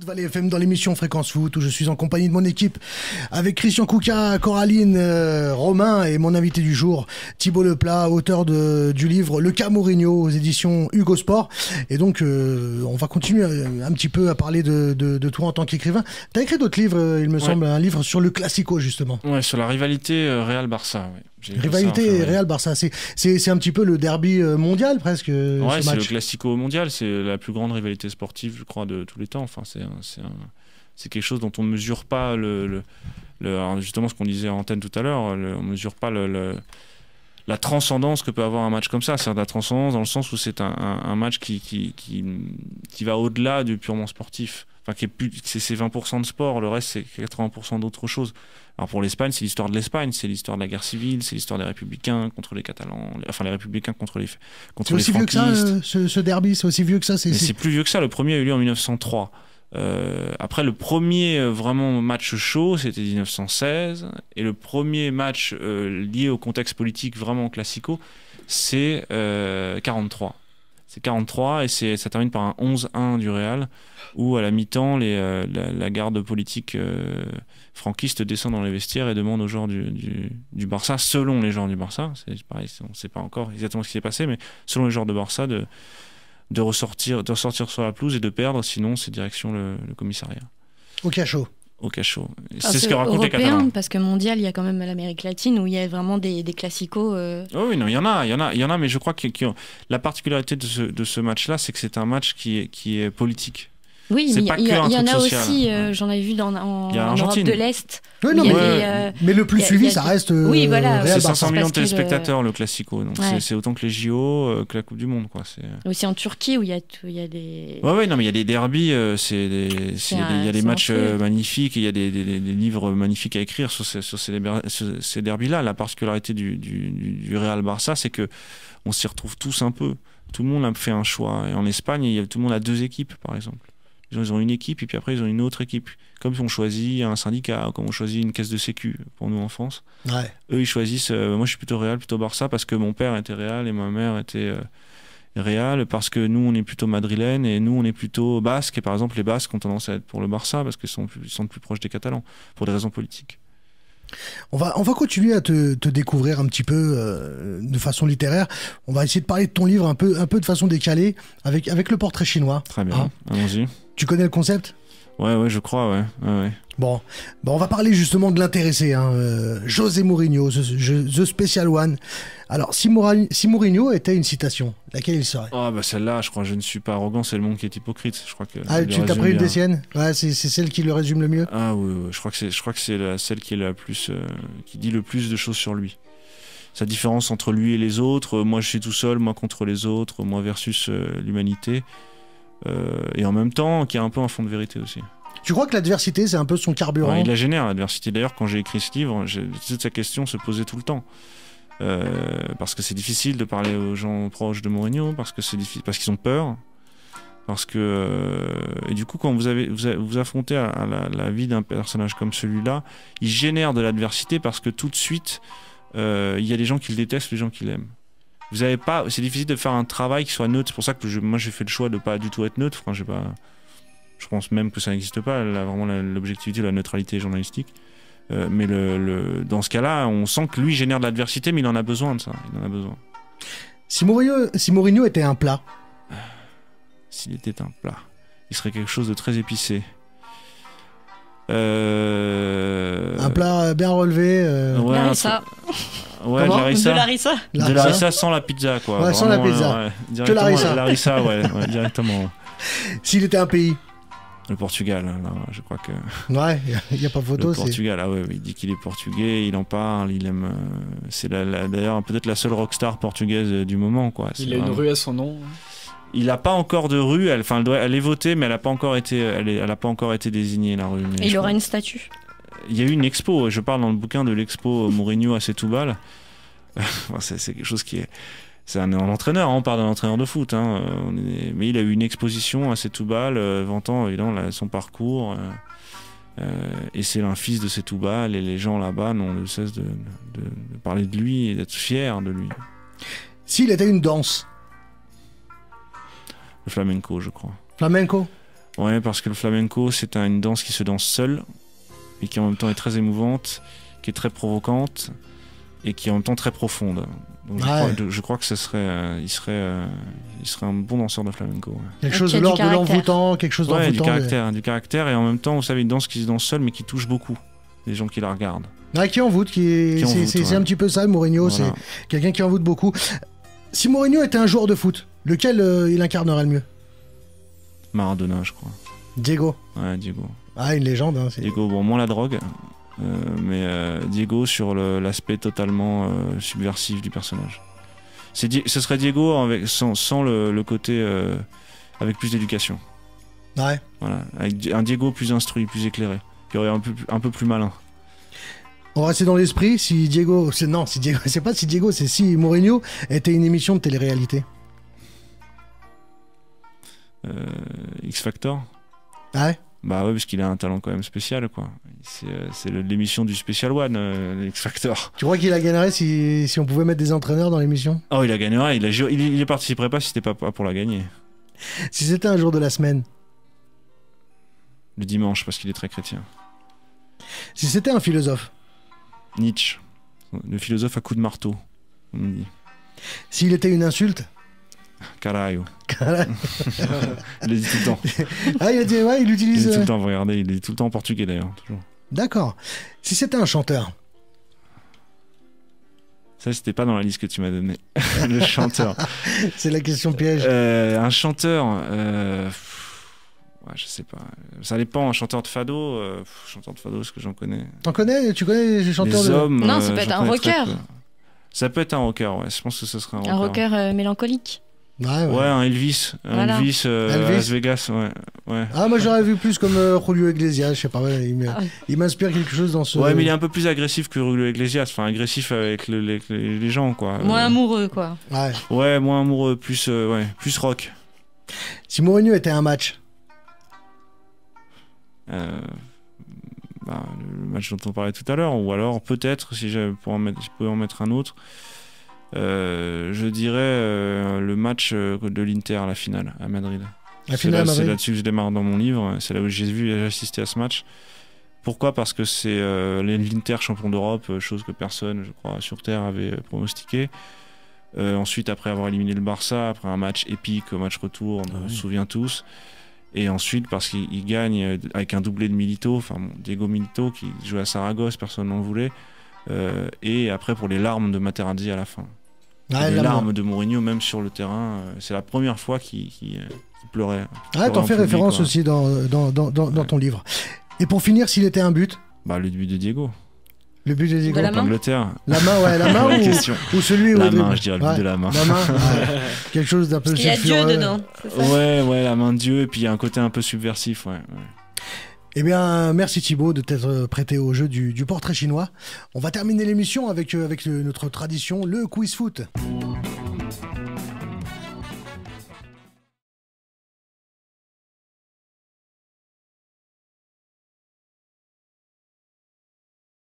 Valley FM dans l'émission Fréquence Foot où je suis en compagnie de mon équipe avec Christian Kouka, Coraline, Romain et mon invité du jour Thibaut Leplat, auteur du livre Le Cas Mourinho aux éditions Hugo Sport. Et donc on va continuer un petit peu à parler de toi en tant qu'écrivain. Tu as écrit d'autres livres, il me semble, un livre sur le Classico justement. Ouais, sur la rivalité Real-Barça. Ouais. Rivalité Real-Barça, c'est un petit peu le derby mondial presque. Ouais, ce c'est match. le Classico mondial, c'est la plus grande rivalité sportive, je crois, de tous les temps. Enfin, c'est quelque chose dont on ne mesure pas alors justement ce qu'on disait en antenne tout à l'heure, on ne mesure pas la transcendance que peut avoir un match comme ça. C'est de la transcendance dans le sens où c'est un match qui va au-delà du purement sportif. Enfin, c'est 20% de sport, le reste c'est 80% d'autres choses. Alors pour l'Espagne, c'est l'histoire de l'Espagne, c'est l'histoire de la guerre civile, c'est l'histoire des républicains contre les Catalans, enfin les républicains contre les franquistes. C'est aussi vieux que ça, ce derby, c'est aussi vieux que ça. C'est plus vieux que ça, le premier a eu lieu en 1903. Après, le premier vraiment match chaud, c'était 1916, et le premier match lié au contexte politique vraiment classico, c'est 43. C'est 43 et ça termine par un 11-1 du Real, où à la mi-temps, la garde politique franquiste descend dans les vestiaires et demande aux joueurs du Barça, selon les joueurs du Barça, c'est pareil, on ne sait pas encore exactement ce qui s'est passé, mais selon les joueurs de Barça, de ressortir sur la pelouse et de perdre, sinon c'est direction le commissariat. Au cachot. Au cachot. C'est ce que racontent les Catalans. Catalans. Parce que mondial, il y a quand même l'Amérique latine où il y a vraiment des classicos. Oh oui, non, il y en a, mais je crois que la particularité de ce match-là, c'est que c'est un match qui est politique. Oui, mais il y en a social. Aussi, j'en avais vu en Europe de l'Est. Oui, non, mais le plus suivi, ça reste. Oui, voilà. C'est 500 millions de téléspectateurs, le Classico. Donc c'est autant que les JO, que la Coupe du Monde. Aussi en Turquie, où il y a des. Oui, non, mais il y a des derbies, il y a des matchs magnifiques, il y a des livres magnifiques à écrire sur ces derbies-là. La particularité du Real Barça, c'est qu'on s'y retrouve tous un peu. Tout le monde a fait un choix. Et en Espagne, tout le monde a deux équipes, par exemple. Ils ont une équipe et puis après ils ont une autre équipe. Comme on choisit un syndicat, comme on choisit une caisse de sécu pour nous en France. Ouais. Eux ils choisissent, moi je suis plutôt Real, plutôt Barça parce que mon père était Real et ma mère était Real, parce que nous on est plutôt madrilène et nous on est plutôt basque. Et par exemple les Basques ont tendance à être pour le Barça parce qu'ils sont plus proches des Catalans pour des raisons politiques. On va continuer à te découvrir un petit peu de façon littéraire. On va essayer de parler de ton livre un peu de façon décalée avec le portrait chinois. Très bien, allons-y. Tu connais le concept ? Ouais, je crois, ouais. Bon, on va parler justement de l'intéressé, José Mourinho, The Special One. Alors, si Mourinho était une citation, laquelle il serait ? Celle-là, je crois, je ne suis pas arrogant, c'est le monde qui est hypocrite. Je crois que tu t'as pris une des siennes ? Ouais, c'est celle qui le résume le mieux. Ah oui, je crois que c'est celle qui est la plus, qui dit le plus de choses sur lui. Sa différence entre lui et les autres, moi je suis tout seul, moi contre les autres, moi versus l'humanité. Et en même temps, qui a un peu un fond de vérité aussi. Tu crois que l'adversité, c'est un peu son carburant ? Il la génère, l'adversité. D'ailleurs, quand j'ai écrit ce livre, toute cette question se posait tout le temps. Parce que c'est difficile de parler aux gens proches de Mourinho, parce qu'ils ont peur. Et du coup, quand vous affrontez à la vie d'un personnage comme celui-là, il génère de l'adversité parce que tout de suite, il y a des gens qui le détestent, des gens qui l'aiment. C'est difficile de faire un travail qui soit neutre. C'est pour ça que moi j'ai fait le choix de pas du tout être neutre. Enfin, je pense même que ça n'existe pas, vraiment l'objectivité, la neutralité journalistique. Mais dans ce cas-là, on sent que lui génère de l'adversité, mais il en a besoin de ça. Il en a besoin. Si Mourinho était un plat. S'il était un plat, il serait quelque chose de très épicé. Un plat bien relevé. Larissa. Ouais, de Larissa. De Larissa sans la pizza, quoi. Ouais, sans la pizza. Que Larissa. Larissa, ouais, directement. S'il était un pays. Le Portugal, là, je crois que. Ouais, il n'y a pas photo. Le Portugal, il dit qu'il est portugais, il en parle, il aime. C'est d'ailleurs peut-être la seule rockstar portugaise du moment, quoi. Il a une rue à son nom. Il n'a pas encore de rue, elle est votée, mais elle n'a pas encore été désignée, la rue. Et il aura une statue. Il y a eu une expo, je parle dans le bouquin de l'expo Mourinho à Setúbal. C'est quelque chose qui est... C'est un entraîneur, on parle d'un entraîneur de foot, mais il a eu une exposition à Setúbal vantant évidemment son parcours. Et c'est un fils de Setúbal, et les gens là-bas n'ont de cesse de parler de lui et d'être fiers de lui. S'il était une danse. Le flamenco, je crois. Flamenco ? Ouais, parce que le flamenco, c'est une danse qui se danse seule, et qui en même temps est très émouvante, qui est très provocante, et qui est en même temps très profonde. Donc je crois que il serait un bon danseur de flamenco. Ouais. Quelque chose de l'ordre de l'envoûtant, quelque chose d'envoûtant. Du caractère, et en même temps, vous savez, une danse qui se danse seule, mais qui touche beaucoup les gens qui la regardent. Ah, qui envoûte, c'est un petit peu ça, Mourinho, voilà. C'est quelqu'un qui envoûte beaucoup. Si Mourinho était un joueur de foot, lequel il incarnerait le mieux? Maradona, je crois. Diego. Ouais, Diego. Ah, une légende. Hein, Diego, bon, moins la drogue, mais Diego sur l'aspect totalement subversif du personnage. Ce serait Diego sans le côté avec plus d'éducation. Ouais. Voilà, avec un Diego plus instruit, plus éclairé, qui aurait un peu plus malin. On va rester dans l'esprit. Si Diego, c'est pas si Diego, c'est si Mourinho était une émission de télé-réalité. X Factor. Ah ouais. Bah ouais, parce qu'il a un talent quand même spécial, quoi. C'est l'émission du Special One, X Factor. Tu crois qu'il la gagnerait si on pouvait mettre des entraîneurs dans l'émission? Oh, il la gagnerait. Il y participerait pas si c'était pas pour la gagner. Si c'était un jour de la semaine. Le dimanche, parce qu'il est très chrétien. Si c'était un philosophe. Nietzsche, le philosophe à coups de marteau, on me dit. S'il était une insulte? Carajo. Il le dit tout le temps. Ah, il utilise. Il dit tout le temps, vous regardez, il le dit tout le temps en portugais d'ailleurs. Toujours. D'accord. Si c'était un chanteur? Ça, c'était pas dans la liste que tu m'as donnée. Le chanteur. C'est la question piège. Un chanteur. Ouais, je sais pas. Ça dépend. Un chanteur de fado. Chanteur de fado, est-ce que j'en connais? T'en connais? Tu connais les chanteurs les hommes, Non, ça peut être un rocker. Ça peut être un rocker, ouais. Je pense que ce serait un rocker. Un rocker mélancolique. Ouais, un Elvis. Voilà. Elvis. Las Vegas, ouais. Ah, moi j'aurais vu plus comme Julio Iglesias, je sais pas, il m'inspire quelque chose dans ce... Ouais, mais il est un peu plus agressif que Julio Iglesias, enfin agressif avec les gens, quoi. Moins amoureux, quoi. Ouais, moins amoureux, plus rock. Si Mourinho était un match? Le match dont on parlait tout à l'heure, ou alors peut-être, si je peux en mettre un autre, je dirais le match de l'Inter à la finale à Madrid. C'est là-dessus que je démarre dans mon livre, c'est là où j'ai assisté à ce match. Pourquoi? Parce que c'est l'Inter champion d'Europe, chose que personne, je crois, sur Terre avait pronostiqué. Ensuite, après avoir éliminé le Barça, après un match épique, match retour, on se souvient tous. Et ensuite, parce qu'il gagne avec un doublé de Milito, Diego Milito qui jouait à Saragosse, personne n'en voulait. Et après, pour les larmes de Materazzi à la fin. Les larmes de Mourinho, même sur le terrain, c'est la première fois qu'il pleurait. Ah, t'en fais référence aussi dans ton livre. Et pour finir, s'il était un but? Le but de Diego. Le but de Diego. De la main. Angleterre. La main, la main ou celui où... La main, je dirais le but de la main. La main, quelque chose d'un peu... Parce qu'il y a Dieu dedans, c'est ça? Ouais, la main de Dieu, et puis il y a un côté un peu subversif, ouais. Eh bien, merci Thibaut de t'être prêté au jeu du portrait chinois. On va terminer l'émission avec notre tradition, le quiz foot.